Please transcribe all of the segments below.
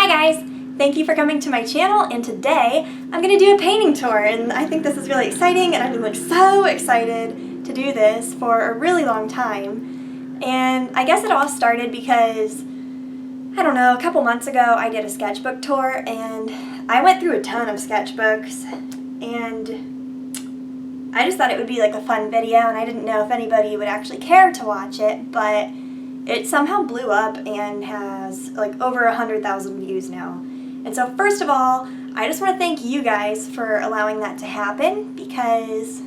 guys! Thank you for coming to my channel, and today I'm going to do a painting tour, and I think this is really exciting, and I've been like so excited to do this for a really long time. And I guess it all started because, I don't know, a couple months ago I did a sketchbook tour, and I went through a ton of sketchbooks, and I just thought it would be like a fun video, and I didn't know if anybody would actually care to watch it, but it somehow blew up and has like over 100,000 views now. And so first of all, I just want to thank you guys for allowing that to happen because,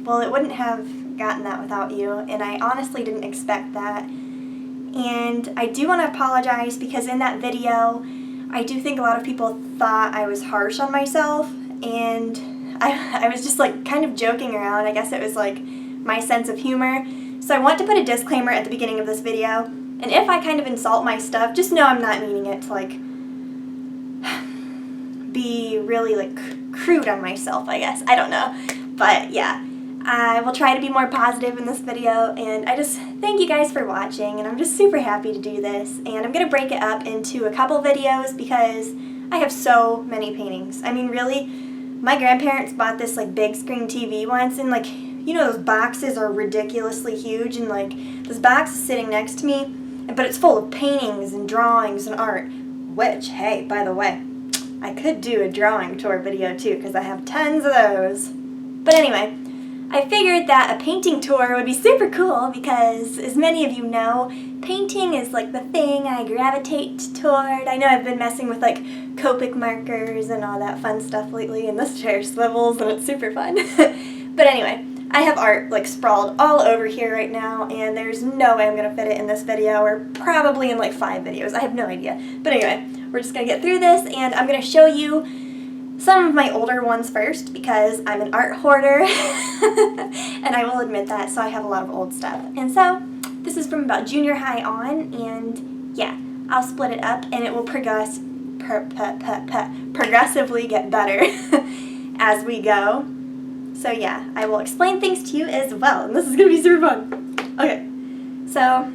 well, it wouldn't have gotten that without you, and I honestly didn't expect that. And I do want to apologize because in that video, I do think a lot of people thought I was harsh on myself, and I was just like kind of joking around. I guess it was like my sense of humor. So I want to put a disclaimer at the beginning of this video, and if I kind of insult my stuff, just know I'm not meaning it to like be really like crude on myself, I guess. I don't know. But yeah, I will try to be more positive in this video, and I just thank you guys for watching, and I'm just super happy to do this. And I'm going to break it up into a couple videos because I have so many paintings. I mean, really, my grandparents bought this like big screen TV once, and like, you know, those boxes are ridiculously huge, and like this box is sitting next to me, but it's full of paintings and drawings and art, which, hey, by the way, I could do a drawing tour video too because I have tons of those. But anyway, I figured that a painting tour would be super cool because, as many of you know, painting is like the thing I gravitate toward. I know I've been messing with like Copic markers and all that fun stuff lately, and this chair swivels and it's super fun. But anyway, I have art like sprawled all over here right now, and there's no way I'm going to fit it in this video, or probably in like 5 videos. I have no idea. But anyway, we're just going to get through this, and I'm going to show you some of my older ones first because I'm an art hoarder, and I will admit that, so I have a lot of old stuff. And so, this is from about junior high on, and yeah, I'll split it up, and it will progressively get better as we go. So yeah, I will explain things to you as well, and this is going to be super fun. Okay, so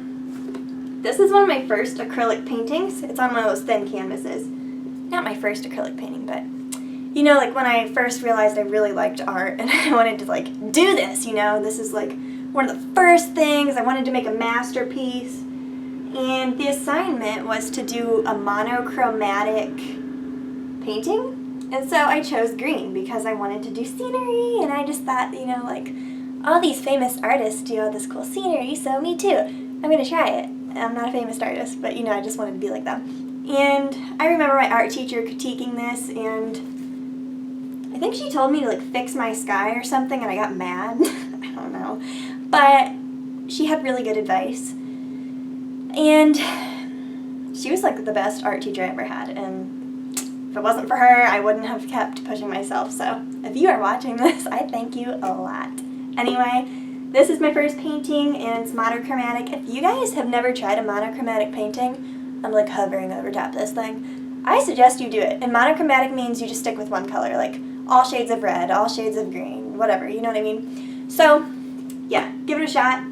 this is one of my first acrylic paintings. It's on one of those thin canvases. Not my first acrylic painting, but you know, like when I first realized I really liked art and I wanted to like do this, you know, this is like one of the first things. I wanted to make a masterpiece, and the assignment was to do a monochromatic painting. And so I chose green because I wanted to do scenery, and I just thought, you know, like, all these famous artists do all this cool scenery, so me too. I'm going to try it. I'm not a famous artist, but, you know, I just wanted to be like them. And I remember my art teacher critiquing this, and I think she told me to, like, fix my sky or something, and I got mad. I don't know. But she had really good advice. And she was, like, the best art teacher I ever had, and if it wasn't for her, I wouldn't have kept pushing myself. So if you are watching this, I thank you a lot. Anyway, this is my first painting, and it's monochromatic. If you guys have never tried a monochromatic painting, I'm like hovering over top of this thing, I suggest you do it. And monochromatic means you just stick with one color, like all shades of red, all shades of green, whatever, you know what I mean? So yeah, give it a shot.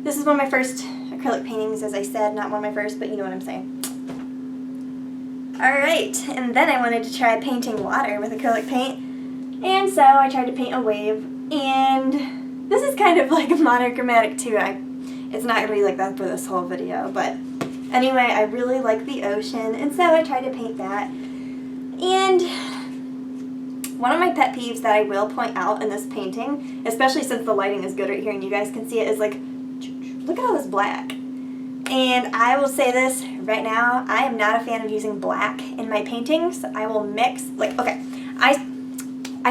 This is one of my first acrylic paintings, as I said, not one of my first, but you know what I'm saying. Alright, and then I wanted to try painting water with acrylic paint, and so I tried to paint a wave, and this is kind of like monochromatic too. It's not going to be like that for this whole video, but anyway, I really like the ocean, and so I tried to paint that. And one of my pet peeves that I will point out in this painting, especially since the lighting is good right here and you guys can see it, is like, look at all this black. And I will say this right now, I am not a fan of using black in my paintings. I will mix, like, okay, I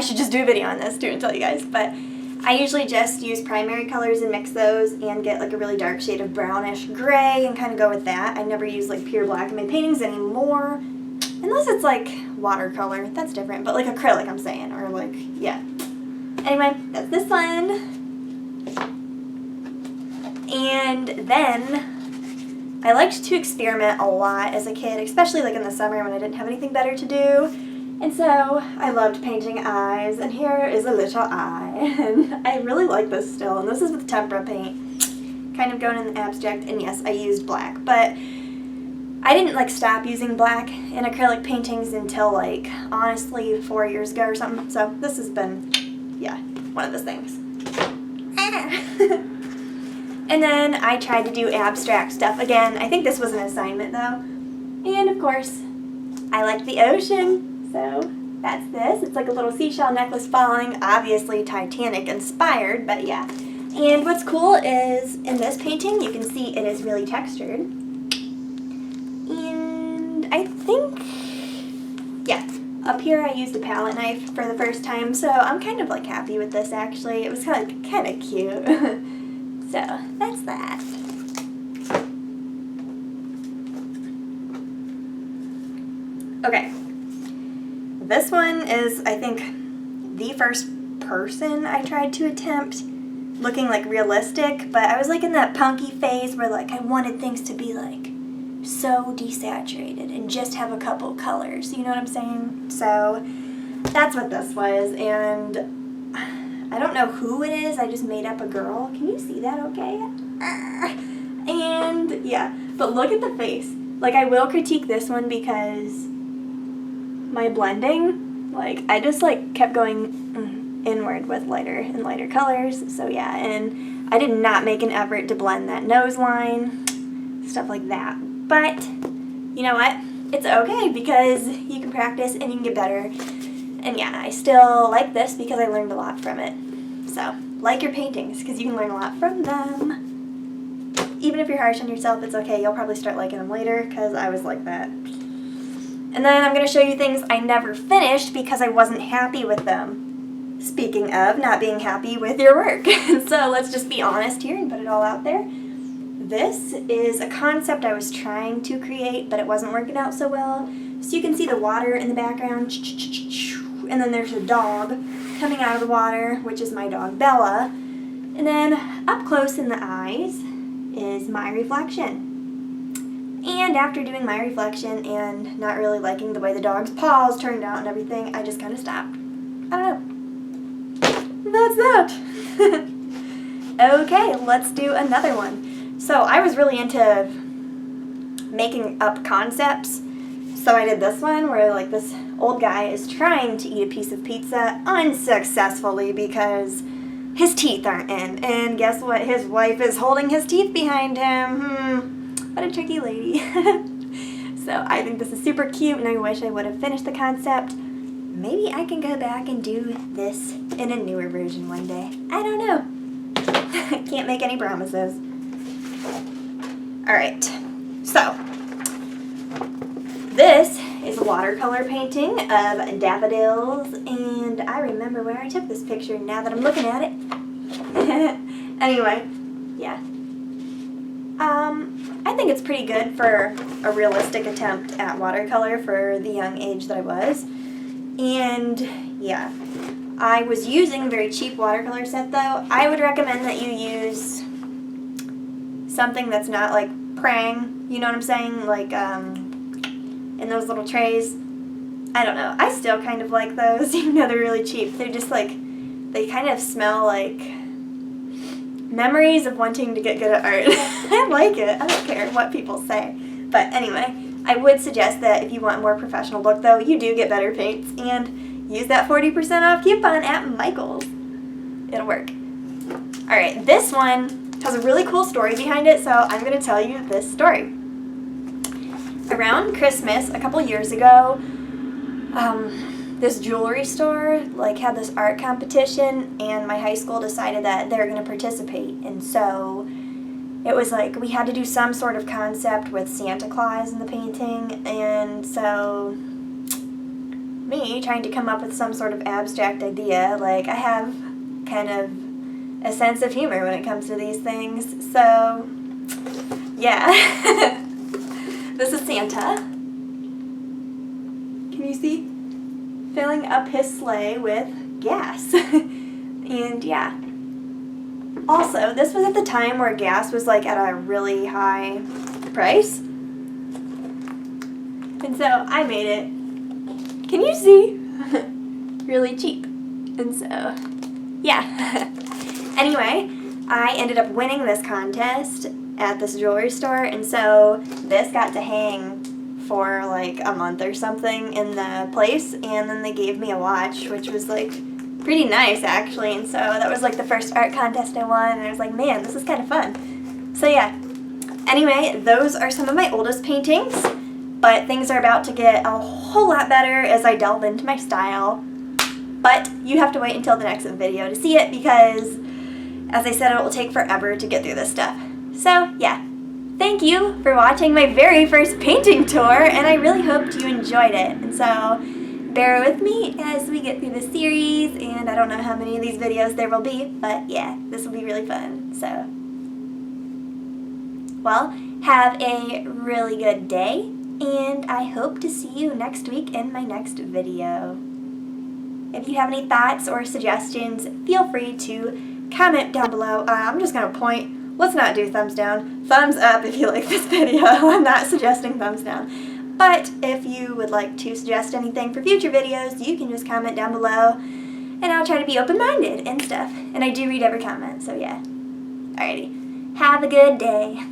should just do a video on this too and tell you guys, but I usually just use primary colors and mix those and get like a really dark shade of brownish gray and kind of go with that. I never use like pure black in my paintings anymore, unless it's like watercolor, that's different, but like acrylic I'm saying, or like, yeah. Anyway, that's this one. And then I liked to experiment a lot as a kid, especially like in the summer when I didn't have anything better to do. And so I loved painting eyes, and here is a little eye. And I really like this still, and this is with tempera paint, kind of going in the abstract, and yes, I used black. But I didn't like stop using black in acrylic paintings until like honestly 4 years ago or something. So this has been, yeah, one of those things. And then I tried to do abstract stuff again. I think this was an assignment though. And of course, I like the ocean, so that's this. It's like a little seashell necklace falling, obviously Titanic inspired, but yeah. And what's cool is in this painting, you can see it is really textured. And I think, yeah, up here I used a palette knife for the first time, so I'm kind of like happy with this actually. It was kind of cute. So that's that. Okay. This one is, I think, the first person I tried to attempt looking like realistic, but I was like in that punky phase where like I wanted things to be like so desaturated and just have a couple colors, you know what I'm saying? So that's what this was, and I don't know who it is, I just made up a girl. Can you see that okay? And yeah, but look at the face. Like I will critique this one because my blending, like I just like kept going inward with lighter and lighter colors. So yeah, and I did not make an effort to blend that nose line, stuff like that. But you know what? It's okay because you can practice and you can get better. And yeah, I still like this because I learned a lot from it. So like your paintings because you can learn a lot from them. Even if you're harsh on yourself, it's okay. You'll probably start liking them later because I was like that. And then I'm going to show you things I never finished because I wasn't happy with them. Speaking of not being happy with your work. So let's just be honest here and put it all out there. This is a concept I was trying to create, but it wasn't working out so well. So you can see the water in the background. And then there's a dog coming out of the water, which is my dog Bella. And then up close in the eyes is my reflection. And after doing my reflection and not really liking the way the dog's paws turned out and everything, I just kind of stopped. I don't know. That's that. Okay, let's do another one. So I was really into making up concepts. So I did this one where like this old guy is trying to eat a piece of pizza unsuccessfully because his teeth aren't in. And guess what? His wife is holding his teeth behind him. What a tricky lady. So I think this is super cute and I wish I would have finished the concept. Maybe I can go back and do this in a newer version one day. I don't know. Can't make any promises. Alright, so this is a watercolor painting of daffodils, and I remember where I took this picture now that I'm looking at it. Anyway, yeah. I think it's pretty good for a realistic attempt at watercolor for the young age that I was. And yeah, I was using a very cheap watercolor set though. I would recommend that you use something that's not like prang, you know what I'm saying? Like in those little trays. I don't know. I still kind of like those, even though they're really cheap. They're just like, they kind of smell like memories of wanting to get good at art. I like it. I don't care what people say. But anyway, I would suggest that if you want a more professional look though, you do get better paints and use that 40% off coupon at Michael's. It'll work. Alright, this one has a really cool story behind it, so I'm going to tell you this story. Around Christmas, a couple years ago, this jewelry store like had this art competition, and my high school decided that they were going to participate. And so it was like we had to do some sort of concept with Santa Claus in the painting, and so me trying to come up with some sort of abstract idea, like I have kind of a sense of humor when it comes to these things. So yeah. This is Santa. Can you see? Filling up his sleigh with gas. And yeah. Also, this was at the time where gas was like at a really high price. And so I made it, can you see? Really cheap. And so, yeah. Anyway, I ended up winning this contest at this jewelry store, and so this got to hang for like a month or something in the place, and then they gave me a watch, which was like pretty nice actually, and so that was like the first art contest I won, and I was like, man, this is kind of fun. So yeah, anyway, those are some of my oldest paintings, but things are about to get a whole lot better as I delve into my style, but you have to wait until the next video to see it because, as I said, it will take forever to get through this stuff. So yeah, thank you for watching my very first painting tour, and I really hoped you enjoyed it, and so bear with me as we get through the series, and I don't know how many of these videos there will be, but yeah, this will be really fun. So, well, have a really good day, and I hope to see you next week in my next video. If you have any thoughts or suggestions, feel free to comment down below. I'm just going to point, let's not do thumbs down, thumbs up if you like this video. I'm not suggesting thumbs down. But if you would like to suggest anything for future videos, you can just comment down below, and I'll try to be open-minded and stuff. And I do read every comment, so yeah. Alrighty. Have a good day.